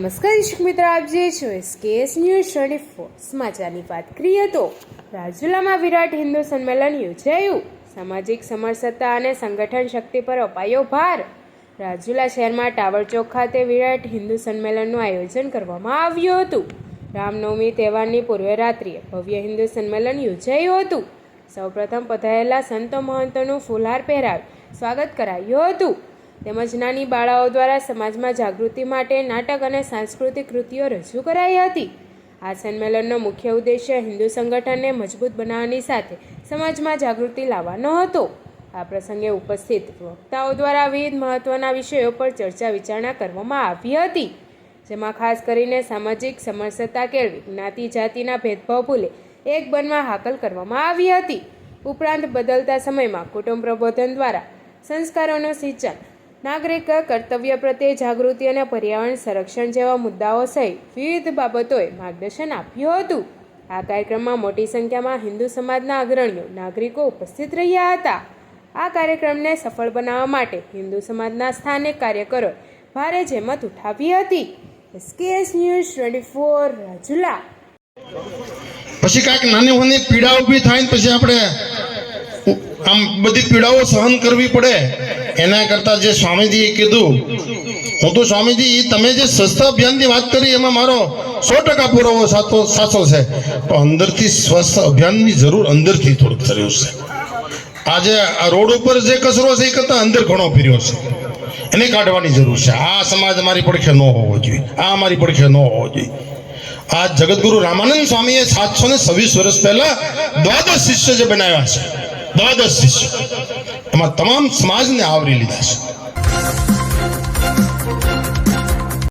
નમસ્કાર દર્શક મિત્રો, આપ જે છો SKS ન્યૂઝ 24 સમાચારની વાત કરીએ તો રાજુલામાં વિરાટ હિન્દુ સંમેલન યોજાયું। સામાજિક સમરસતા અને સંગઠન શક્તિ પર અપાયો ભાર। રાજુલા શહેરમાં ટાવર ચોક ખાતે વિરાટ હિન્દુ સંમેલનનું આયોજન કરવામાં આવ્યું હતું। રામનવમી તહેવારની પૂર્વે રાત્રિએ ભવ્ય હિન્દુ સંમેલન યોજાયું હતું। સૌપ્રથમ પધારેલા સંતો મહંતોનું ફૂલહાર પહેરાવી સ્વાગત કરાયું હતું તેમજ નાની બાળાઓ દ્વારા સમાજમાં જાગૃતિ માટે નાટક અને સાંસ્કૃતિક કૃતિઓ રજૂ કરાઈ હતી। આ સંમેલનનો મુખ્ય ઉદ્દેશ્ય હિન્દુ સંગઠનને મજબૂત બનાવવાની સાથે સમાજમાં જાગૃતિ લાવવાનો હતો। આ પ્રસંગે ઉપસ્થિત વક્તાઓ દ્વારા વિવિધ મહત્વના વિષયો પર ચર્ચા વિચારણા કરવામાં આવી હતી, જેમાં ખાસ કરીને સામાજિક સમરસતા કેળવી, જ્ઞાતિ જાતિના ભેદભાવ ભૂલે એક બનવા હાકલ કરવામાં આવી હતી। ઉપરાંત બદલતા સમયમાં કુટુંબ પ્રબોધન દ્વારા સંસ્કારોનું સિંચન, નાગરિક કર્તવ્ય પ્રત્યે જાગૃતિ અને પર્યાવરણ સંરક્ષણ જેવા મુદ્દાઓ સહિત વિવિધ બાબતોએ માર્ગદર્શન આપ્યું હતું। આ કાર્યક્રમમાં મોટી સંખ્યામાં હિન્દુ સમાજના અગ્રણીઓ, નાગરિકો ઉપસ્થિત રહ્યા હતા। આ કાર્યક્રમને સફળ બનાવવા માટે હિન્દુ સમાજના સ્થાનિક કાર્યકરોએ ભારે જહેમત ઉઠાવી હતી। SKS news 24 Rajula. પછી કાંઈક નાની નાની પીડા ઊભી થાય પછી આપણે આમ બધી પીડાઓ સહન કરવી પડે, એના કરતાં જે સ્વામીજીએ કીધું, હું તો સ્વામીજી તમે જે સ્વચ્છતા અભિયાનની વાત કરી એમાં મારો 100% પુરાવો સાચો છે, પણ અંદરથી સ્વચ્છ અભિયાનની જરૂર અંદરથી થોડુંક થયું છે। આજે આ રોડ ઉપર જે કચરો છે એ કરતાં અંદર ઘણો પીર્યો છે, એને કાઢવાની જરૂર છે। આ સમાજ અમારી પડખે ન હોવો જોઈએ, આ અમારી પડખે ન હોવો જોઈએ। આ જગતગુરુ રામાનંદ સ્વામીએ 726 વર્ષ પહેલા 12 શિષ્ય જે બનાવ્યા છે, 12 શિષ્ય, એમાં તમામ સમાજને આવરી લીધા છે।